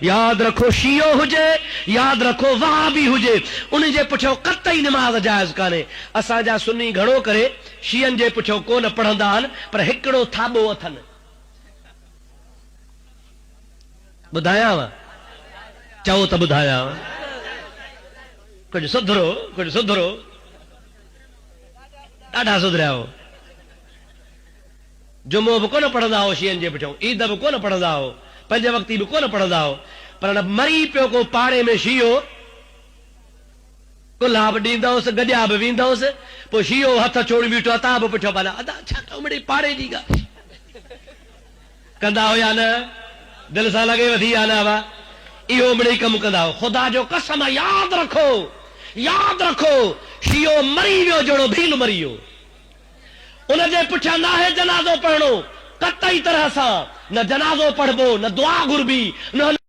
याद रखो शियो हुजे, याद रखो वहाबी हुजे, उन जे पुठियो कतई नमाज जायज काने। असांजा सुन्नी घणो करे शियन जे पुठियो कोन पढ़ंदा आहिनि, पर हिकिड़ो थाबो अथनि। ॿुधायांव? चओ त ॿुधायांव। कुछ सुधरो, कुछ सुधरो। ॾाढा सुधरिया हो। जुमो भी कोन पढ़ंदा हो शियन जे पुठियों, ईद भी कोन पढ़ंदा हो, पंज वक्ती भी कोन पढ़ंदा हो, पर मरी पियो को पाड़े में शियो, कुल्हा भी ॾींदोसि, गॼा भी वींदोसि, पोइ शियो हथ छोड़ी बीठो, अता भी पुठियों पाला, अदा छा तो मिड़ई पाड़े जी ॻाल्हि कंदा हुया न, दिल सां लॻे वधी या न वा, इहो मिड़ई कमु कंदा हो। ख़ुदा जो कसम याद रखो, याद रखो, शियो मरी वियो जहिड़ो भील मरी वियो। उनजे पुठियां ना है जनाज़ो पढ़णो, कतई तरह सां न जनाज़ो पढ़बो, न दुआ घुरबी, न